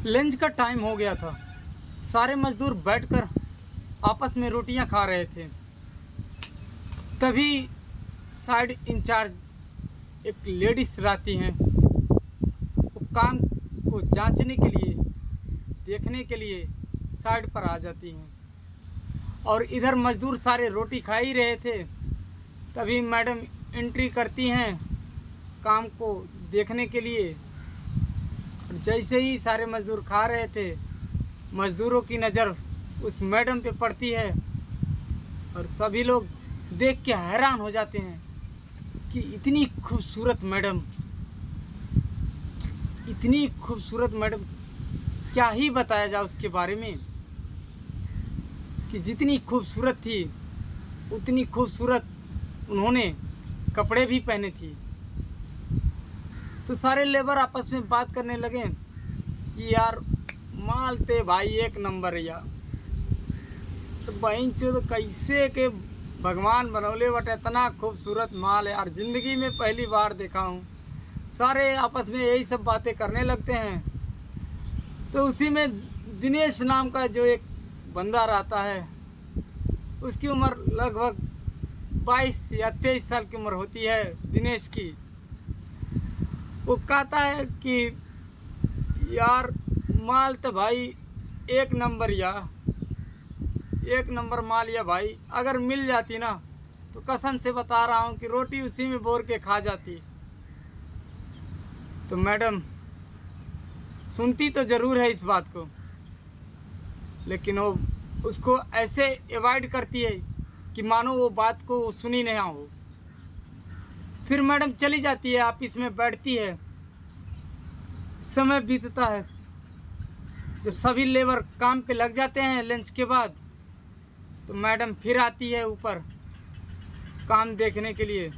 Lunch का time हो गया था। सारे मजदूर बैठकर आपस में रोटियां खा रहे थे। तभी साइड इंचार्ज एक लेडीज आती हैं। वो काम को जांचने के लिए, देखने के लिए साइड पर आ जाती हैं। और इधर मजदूर सारे रोटी खा ही रहे थे। तभी मैडम एंट्री करती हैं काम को देखने के लिए। और जैसे ही सारे मजदूर खा रहे थे, मजदूरों की नज़र उस मैडम पे पड़ती है और सभी लोग देख के हैरान हो जाते हैं कि इतनी खूबसूरत मैडम, इतनी खूबसूरत मैडम, क्या ही बताया जाए उसके बारे में कि जितनी खूबसूरत थी उतनी खूबसूरत उन्होंने कपड़े भी पहने थी। तो सारे लेबर आपस में बात करने लगे कि यार माल ते भाई एक नंबर या तो बहन चो कैसे के भगवान बनौले बट इतना खूबसूरत माल है यार, ज़िंदगी में पहली बार देखा हूँ। सारे आपस में यही सब बातें करने लगते हैं। तो उसी में दिनेश नाम का जो एक बंदा रहता है, उसकी उम्र लगभग 22 या 23 साल की उम्र होती है दिनेश की। वो कहता है कि यार माल तो भाई एक नंबर या एक नंबर माल या भाई, अगर मिल जाती ना तो कसम से बता रहा हूँ कि रोटी उसी में बोर के खा जाती। तो मैडम सुनती तो ज़रूर है इस बात को, लेकिन वो उसको ऐसे अवॉइड करती है कि मानो वो बात को सुनी नहीं हो। फिर मैडम चली जाती है, ऑफिस में बैठती है। समय बीतता है, जब सभी लेबर काम पे लग जाते हैं लंच के बाद, तो मैडम फिर आती है ऊपर काम देखने के लिए।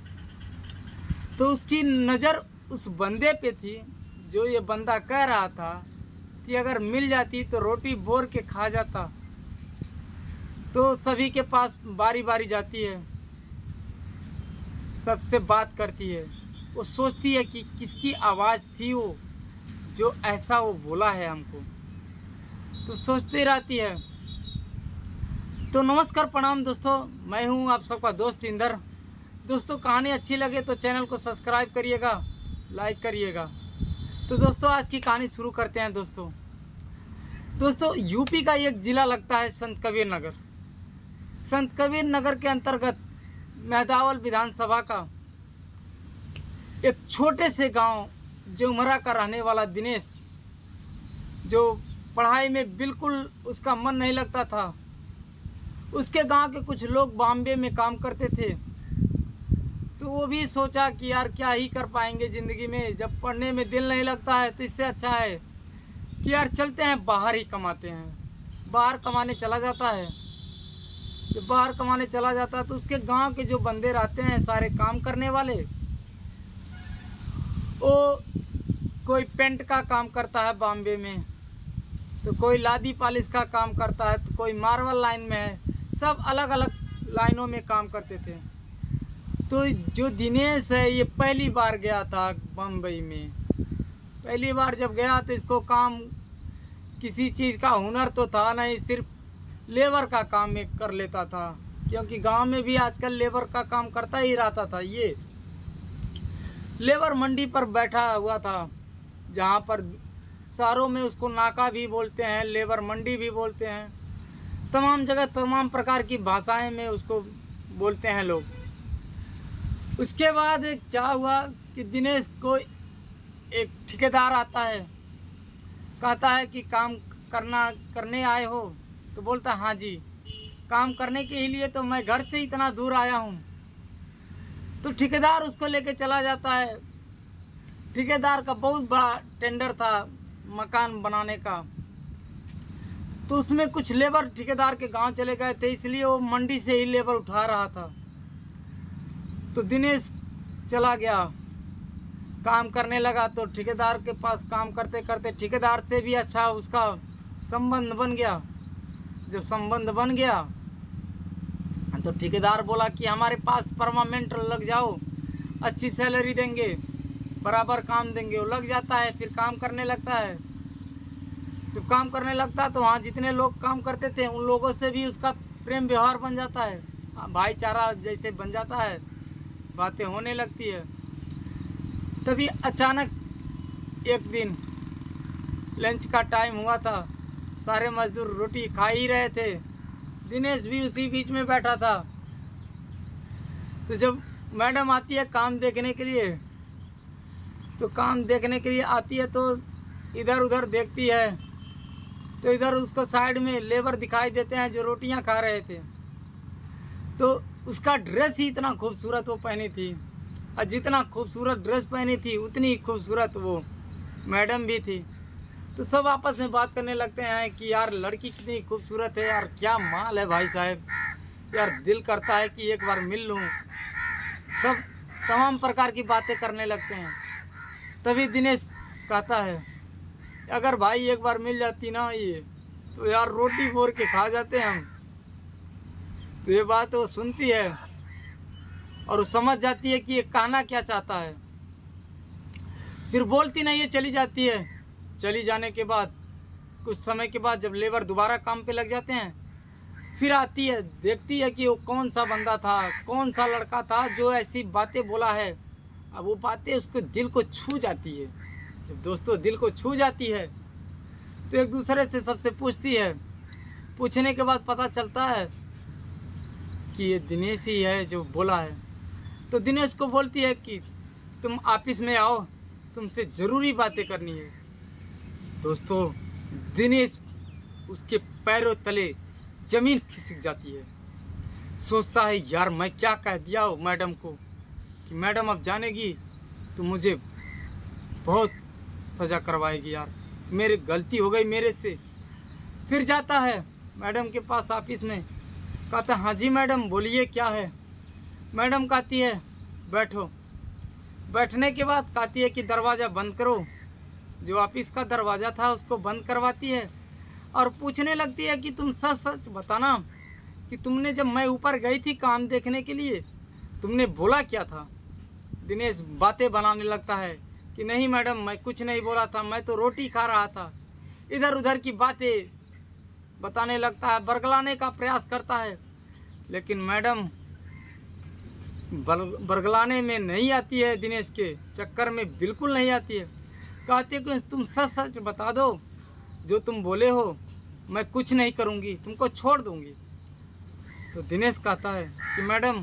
तो उसकी नज़र उस बंदे पे थी जो ये बंदा कह रहा था कि अगर मिल जाती तो रोटी बोर के खा जाता। तो सभी के पास बारी बारी जाती है, सबसे बात करती है। वो सोचती है कि किसकी आवाज़ थी वो जो ऐसा वो बोला है हमको। तो सोचती रहती है। तो नमस्कार प्रणाम दोस्तों, मैं हूं आप सबका दोस्त इंदर। दोस्तों कहानी अच्छी लगे तो चैनल को सब्सक्राइब करिएगा, लाइक करिएगा। तो दोस्तों आज की कहानी शुरू करते हैं। दोस्तों यूपी का एक ज़िला लगता है संत कबीर नगर। संत कबीर नगर के अंतर्गत मेहदावल विधानसभा का एक छोटे से गांव जमुरा का रहने वाला दिनेश, जो पढ़ाई में बिल्कुल उसका मन नहीं लगता था। उसके गांव के कुछ लोग बॉम्बे में काम करते थे, तो वो भी सोचा कि यार क्या ही कर पाएंगे ज़िंदगी में, जब पढ़ने में दिल नहीं लगता है तो इससे अच्छा है कि यार चलते हैं बाहर ही कमाते हैं। बाहर कमाने चला जाता है। जब बाहर कमाने चला जाता है तो उसके गांव के जो बंदे रहते हैं सारे काम करने वाले, वो कोई पेंट का काम करता है बॉम्बे में, तो कोई लादी पॉलिश का काम करता है, तो कोई मार्बल लाइन में है। सब अलग अलग लाइनों में काम करते थे। तो जो दिनेश है ये पहली बार गया था बम्बई में। पहली बार जब गया तो इसको काम किसी चीज़ का हुनर तो था नहीं, सिर्फ लेबर का काम में कर लेता था, क्योंकि गांव में भी आजकल लेबर का काम करता ही रहता था। ये लेबर मंडी पर बैठा हुआ था, जहाँ पर शहरों में उसको नाका भी बोलते हैं, लेबर मंडी भी बोलते हैं। तमाम जगह तमाम प्रकार की भाषाएं में उसको बोलते हैं लोग। उसके बाद क्या हुआ कि दिनेश को एक ठेकेदार आता है, कहता है कि काम करने आए हो? तो बोलता हाँ जी, काम करने के लिए तो मैं घर से इतना दूर आया हूँ। तो ठेकेदार उसको लेके चला जाता है। ठेकेदार का बहुत बड़ा टेंडर था मकान बनाने का, तो उसमें कुछ लेबर ठेकेदार के गांव चले गए थे, इसलिए वो मंडी से ही लेबर उठा रहा था। तो दिनेश चला गया, काम करने लगा। तो ठेकेदार के पास काम करते करते ठेकेदार से भी अच्छा उसका संबंध बन गया। जब संबंध बन गया तो ठेकेदार बोला कि हमारे पास परमानेंट लग जाओ, अच्छी सैलरी देंगे, बराबर काम देंगे। वो लग जाता है, फिर काम करने लगता है। जब काम करने लगता है तो वहाँ जितने लोग काम करते थे उन लोगों से भी उसका प्रेम व्यवहार बन जाता है, भाईचारा जैसे बन जाता है, बातें होने लगती है। तभी अचानक एक दिन लंच का टाइम हुआ था, सारे मजदूर रोटी खा ही रहे थे, दिनेश भी उसी बीच में बैठा था। तो जब मैडम आती है काम देखने के लिए, तो काम देखने के लिए आती है तो इधर उधर देखती है, तो इधर उसको साइड में लेबर दिखाई देते हैं जो रोटियां खा रहे थे। तो उसका ड्रेस ही इतना खूबसूरत वो पहनी थी, और जितना खूबसूरत ड्रेस पहनी थी उतनी खूबसूरत वो मैडम भी थी। तो सब आपस में बात करने लगते हैं कि यार लड़की कितनी खूबसूरत है, यार क्या माल है भाई साहब, यार दिल करता है कि एक बार मिल लूँ। सब तमाम प्रकार की बातें करने लगते हैं। तभी दिनेश कहता है अगर भाई एक बार मिल जाती ना ये, तो यार रोटी बोर के खा जाते हम। तो ये बात वो सुनती है और वो समझ जाती है कि ये कहना क्या चाहता है। फिर बोलती नहीं है, चली जाती है। चली जाने के बाद कुछ समय के बाद जब लेबर दोबारा काम पे लग जाते हैं, फिर आती है, देखती है कि वो कौन सा बंदा था, कौन सा लड़का था जो ऐसी बातें बोला है। अब वो बातें उसको दिल को छू जाती है। जब दोस्तों दिल को छू जाती है तो एक दूसरे से सबसे पूछती है। पूछने के बाद पता चलता है कि ये दिनेश ही है जो बोला है। तो दिनेश को बोलती है कि तुम ऑफिस में आओ, तुमसे ज़रूरी बातें करनी है। दोस्तों दिनेश उसके पैरों तले ज़मीन खिसक जाती है। सोचता है यार मैं क्या कह दिया हो मैडम को कि मैडम अब जानेगी तो मुझे बहुत सज़ा करवाएगी, यार मेरी गलती हो गई मेरे से। फिर जाता है मैडम के पास ऑफिस में, कहता है हाँ जी मैडम बोलिए क्या है। मैडम कहती है बैठो। बैठने के बाद कहती है कि दरवाज़ा बंद करो। जो ऑफिस का दरवाज़ा था उसको बंद करवाती है और पूछने लगती है कि तुम सच सच बताना कि तुमने जब मैं ऊपर गई थी काम देखने के लिए तुमने बोला क्या था। दिनेश बातें बनाने लगता है कि नहीं मैडम मैं कुछ नहीं बोला था, मैं तो रोटी खा रहा था। इधर उधर की बातें बताने लगता है, बरगलाने का प्रयास करता है, लेकिन मैडम बरगलाने में नहीं आती है, दिनेश के चक्कर में बिल्कुल नहीं आती है। कहते हैं कि तुम सच सच बता दो, जो तुम बोले हो मैं कुछ नहीं करूँगी, तुमको छोड़ दूँगी। तो दिनेश कहता है कि मैडम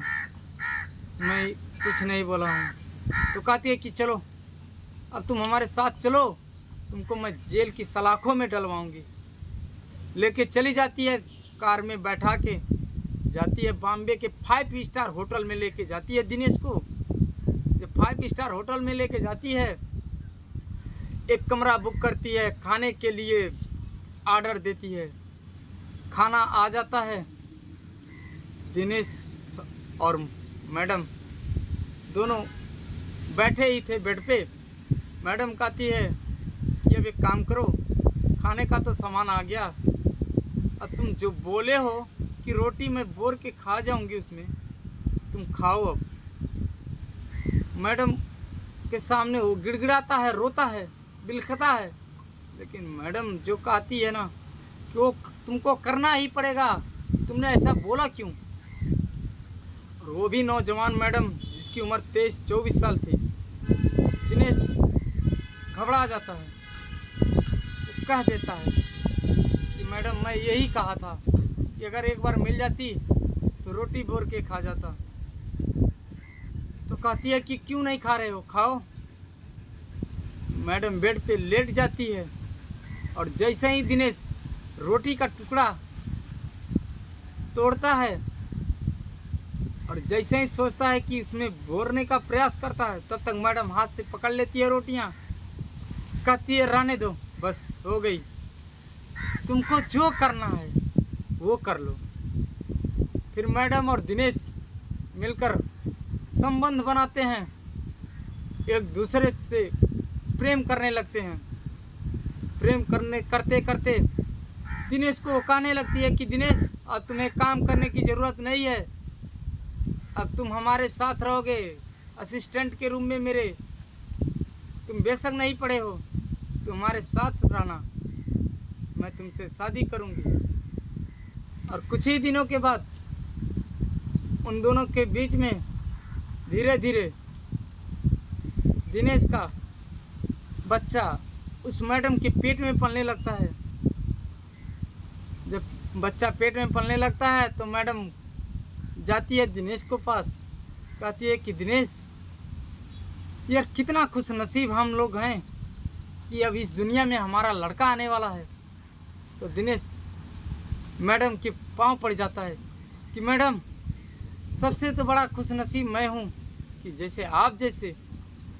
मैं कुछ नहीं बोला हूँ। तो कहती है कि चलो अब तुम हमारे साथ चलो, तुमको मैं जेल की सलाखों में डलवाऊँगी। लेके चली जाती है, कार में बैठा के जाती है बॉम्बे के 5 स्टार होटल में लेके जाती है दिनेश को। जब 5 स्टार होटल में लेके जाती है, एक कमरा बुक करती है, खाने के लिए ऑर्डर देती है, खाना आ जाता है। दिनेश और मैडम दोनों बैठे ही थे बेड पे। मैडम कहती है कि अब एक काम करो, खाने का तो सामान आ गया, अब तुम जो बोले हो कि रोटी मैं बोर के खा जाऊंगी उसमें तुम खाओ। अब मैडम के सामने वो गिड़गिड़ाता है, रोता है, बिलखता है, लेकिन मैडम जो कहती है ना कि वो तुमको करना ही पड़ेगा, तुमने ऐसा बोला क्यों। और वो भी नौजवान मैडम जिसकी उम्र 23-24 साल थी। दिनेश घबरा जाता है, वो कह देता है कि मैडम मैं यही कहा था कि अगर एक बार मिल जाती तो रोटी बोर के खा जाता। तो कहती है कि क्यों नहीं खा रहे हो, खाओ। मैडम बेड पे लेट जाती है और जैसे ही दिनेश रोटी का टुकड़ा तोड़ता है और जैसे ही सोचता है कि उसमें बोरने का प्रयास करता है, तब तक मैडम हाथ से पकड़ लेती है रोटियां। कहती है रहने दो, बस हो गई, तुमको जो करना है वो कर लो। फिर मैडम और दिनेश मिलकर संबंध बनाते हैं, एक दूसरे से प्रेम करने लगते हैं। प्रेम करते करते दिनेश को कहने लगती है कि दिनेश अब तुम्हें काम करने की ज़रूरत नहीं है, अब तुम हमारे साथ रहोगे असिस्टेंट के रूम में मेरे। तुम बेशक नहीं पढ़े हो, तुम हमारे साथ रहना। मैं तुमसे शादी करूंगी। और कुछ ही दिनों के बाद उन दोनों के बीच में धीरे धीरे दिनेश का बच्चा उस मैडम के पेट में पलने लगता है। जब बच्चा पेट में पलने लगता है तो मैडम जाती है दिनेश को पास, कहती है कि दिनेश, यार कितना खुश नसीब हम लोग हैं कि अब इस दुनिया में हमारा लड़का आने वाला है। तो दिनेश मैडम के पांव पड़ जाता है कि मैडम, सबसे तो बड़ा खुश नसीब मैं हूँ कि जैसे आप जैसे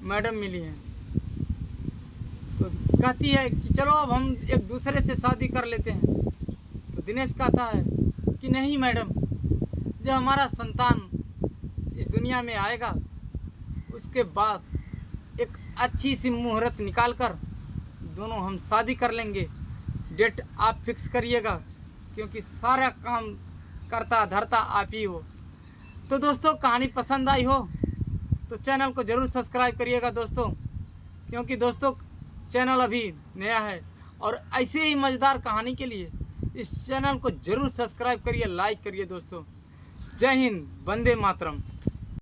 मैडम मिली हैं। तो कहती है कि चलो अब हम एक दूसरे से शादी कर लेते हैं। तो दिनेश कहता है कि नहीं मैडम, जब हमारा संतान इस दुनिया में आएगा उसके बाद एक अच्छी सी मुहूर्त निकाल कर दोनों हम शादी कर लेंगे। डेट आप फिक्स करिएगा, क्योंकि सारा काम करता धरता आप ही हो। तो दोस्तों, कहानी पसंद आई हो तो चैनल को ज़रूर सब्सक्राइब करिएगा दोस्तों, क्योंकि दोस्तों चैनल अभी नया है और ऐसे ही मज़ेदार कहानी के लिए इस चैनल को ज़रूर सब्सक्राइब करिए, लाइक करिए दोस्तों। जय हिंद, वंदे मातरम।